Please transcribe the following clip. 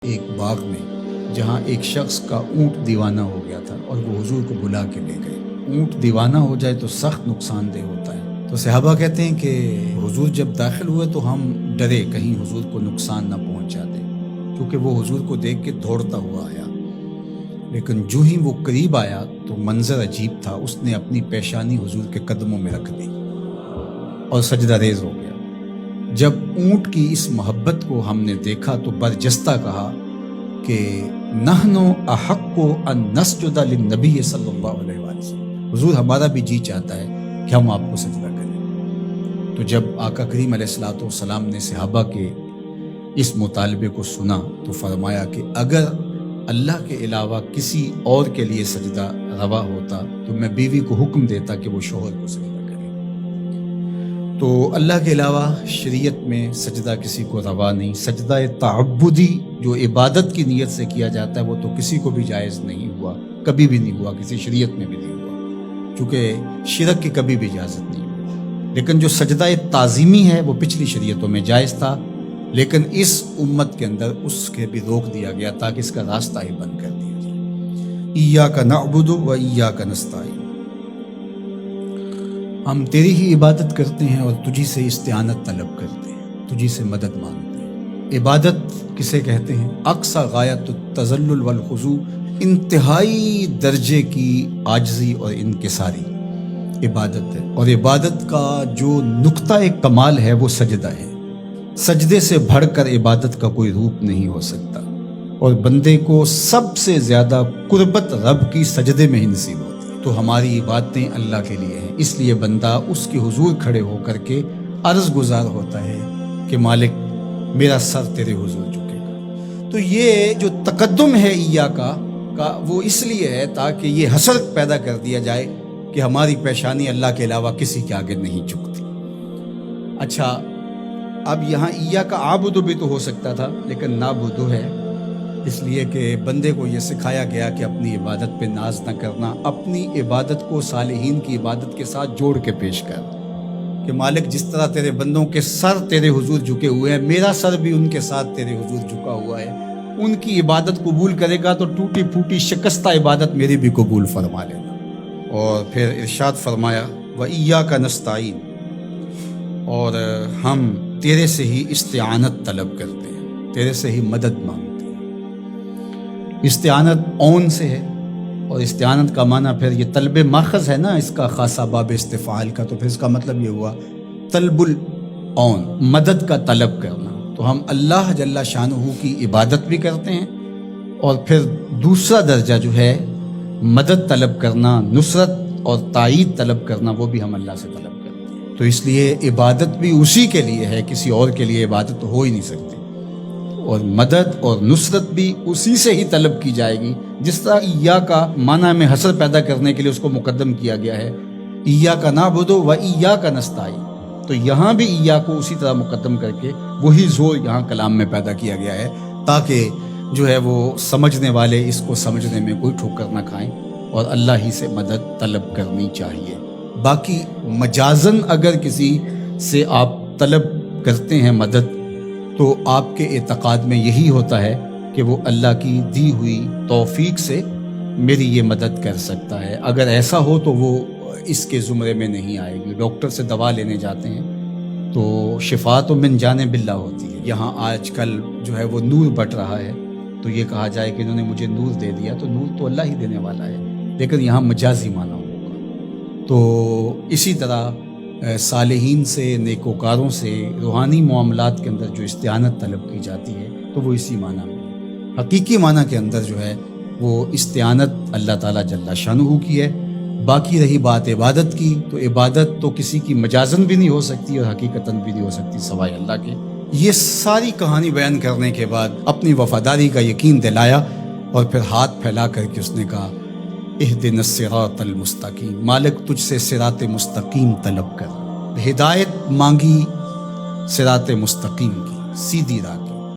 ایک باغ میں جہاں ایک شخص کا اونٹ دیوانہ ہو گیا تھا اور وہ حضور کو بلا کے لے گئے۔ اونٹ دیوانہ ہو جائے تو سخت نقصان دہ ہوتا ہے، تو صحابہ کہتے ہیں کہ حضور جب داخل ہوئے تو ہم ڈرے کہیں حضور کو نقصان نہ پہنچا دے، کیونکہ وہ حضور کو دیکھ کے دوڑتا ہوا آیا، لیکن جو ہی وہ قریب آیا تو منظر عجیب تھا۔ اس نے اپنی پیشانی حضور کے قدموں میں رکھ دی اور سجدہ ریز ہو گیا۔ جب اونٹ کی اس محبت کو ہم نے دیکھا تو برجستہ کہا کہ نحنو احق ان نسجد للنبی صلی اللہ علیہ وسلم، حضور ہمارا بھی جی چاہتا ہے کہ ہم آپ کو سجدہ کریں۔ تو جب آقا کریم علیہ الصلوۃ والسلام نے صحابہ کے اس مطالبے کو سنا تو فرمایا کہ اگر اللہ کے علاوہ کسی اور کے لیے سجدہ روا ہوتا تو میں بیوی کو حکم دیتا کہ وہ شوہر کو سجدہ کرے۔ تو اللہ کے علاوہ شریعت میں سجدہ کسی کو روا نہیں۔ سجدہ تعبدی جو عبادت کی نیت سے کیا جاتا ہے وہ تو کسی کو بھی جائز نہیں ہوا، کبھی بھی نہیں ہوا، کسی شریعت میں بھی نہیں ہوا، چونکہ شرک کی کبھی بھی اجازت نہیں ہوئی۔ لیکن جو سجدہ تعظیمی ہے وہ پچھلی شریعتوں میں جائز تھا، لیکن اس امت کے اندر اس کے بھی روک دیا گیا تاکہ اس کا راستہ ہی بند کر دیا جائے۔ ایاک نعبد و ایاک نستعین، ہم تیری ہی عبادت کرتے ہیں اور تجھی سے استعانت طلب کرتے ہیں، تجھی سے مدد مانگتے ہیں۔ عبادت کسے کہتے ہیں؟ اقصی غایت التذلل والخضوع، انتہائی درجے کی عاجزی اور انکساری عبادت ہے، اور عبادت کا جو نقطہ کمال ہے وہ سجدہ ہے۔ سجدے سے بڑھ کر عبادت کا کوئی روپ نہیں ہو سکتا، اور بندے کو سب سے زیادہ قربت رب کی سجدے میں ہی نصیب ہوتی ہے۔ تو ہماری عبادتیں اللہ کے لیے ہیں، اس لیے بندہ اس کے حضور کھڑے ہو کر کے عرض گزار ہوتا ہے کہ مالک میرا سر تیرے حضور جھکے گا۔ تو یہ جو تقدم ہے ایاک کا وہ اس لیے ہے تاکہ یہ حسر پیدا کر دیا جائے کہ ہماری پیشانی اللہ کے علاوہ کسی کے آگے نہیں جھکتی۔ اچھا، اب یہاں ایاک عابد بھی تو ہو سکتا تھا، لیکن نعبد ہے، اس لیے کہ بندے کو یہ سکھایا گیا کہ اپنی عبادت پہ ناز نہ کرنا، اپنی عبادت کو صالحین کی عبادت کے ساتھ جوڑ کے پیش کر، کہ مالک جس طرح تیرے بندوں کے سر تیرے حضور جھکے ہوئے ہیں، میرا سر بھی ان کے ساتھ تیرے حضور جھکا ہوا ہے۔ ان کی عبادت قبول کرے گا تو ٹوٹی پھوٹی شکستہ عبادت میری بھی قبول فرما لینا۔ اور پھر ارشاد فرمایا وَإِيَّاكَ نَسْتَعِينُ، اور ہم تیرے سے ہی استعانت طلب کرتے ہیں، تیرے سے ہی مدد مانگتے ہیں۔ استعانت اون سے ہے، اور استعانت کا معنی پھر یہ طلب ماخذ ہے نا، اس کا خاصہ باب استفعال کا، تو پھر اس کا مطلب یہ ہوا طلب الاون، مدد کا طلب کرنا۔ تو ہم اللہ جل شانہ کی عبادت بھی کرتے ہیں، اور پھر دوسرا درجہ جو ہے مدد طلب کرنا، نصرت اور تائید طلب کرنا، وہ بھی ہم اللہ سے طلب کرتے ہیں۔ تو اس لیے عبادت بھی اسی کے لیے ہے، کسی اور کے لیے عبادت ہو ہی نہیں سکتی، اور مدد اور نصرت بھی اسی سے ہی طلب کی جائے گی۔ جس طرح ایاک معنی میں حسر پیدا کرنے کے لیے اس کو مقدم کیا گیا ہے، ایاک نعبد و ایاک نستعین، تو یہاں بھی ایاک کو اسی طرح مقدم کر کے وہی زور یہاں کلام میں پیدا کیا گیا ہے، تاکہ جو ہے وہ سمجھنے والے اس کو سمجھنے میں کوئی ٹھوکر نہ کھائیں، اور اللہ ہی سے مدد طلب کرنی چاہیے۔ باقی مجازن اگر کسی سے آپ طلب کرتے ہیں مدد، تو آپ کے اعتقاد میں یہی ہوتا ہے کہ وہ اللہ کی دی ہوئی توفیق سے میری یہ مدد کر سکتا ہے۔ اگر ایسا ہو تو وہ اس کے زمرے میں نہیں آئے گی۔ ڈاکٹر سے دوا لینے جاتے ہیں تو شفا تو من جانب اللہ ہوتی ہے۔ یہاں آج کل جو ہے وہ نور بٹ رہا ہے، تو یہ کہا جائے کہ انہوں نے مجھے نور دے دیا، تو نور تو اللہ ہی دینے والا ہے، لیکن یہاں مجازی معنی ہوگا۔ تو اسی طرح صالحین سے، نیکوکاروں سے روحانی معاملات کے اندر جو استعانت طلب کی جاتی ہے تو وہ اسی معنی میں ہے۔ حقیقی معنی کے اندر جو ہے وہ استعانت اللہ تعالیٰ جل شانہ کی ہے۔ باقی رہی بات عبادت کی، تو عبادت تو کسی کی مجازن بھی نہیں ہو سکتی اور حقیقتاً بھی نہیں ہو سکتی سوائے اللہ کے۔ یہ ساری کہانی بیان کرنے کے بعد اپنی وفاداری کا یقین دلایا، اور پھر ہاتھ پھیلا کر کے اس نے کہا اہدنا الصراط المستقیم، مالک تجھ سے صراط مستقیم طلب کر۔ ہدایت مانگی صراط مستقیم کی، سیدھی راہ۔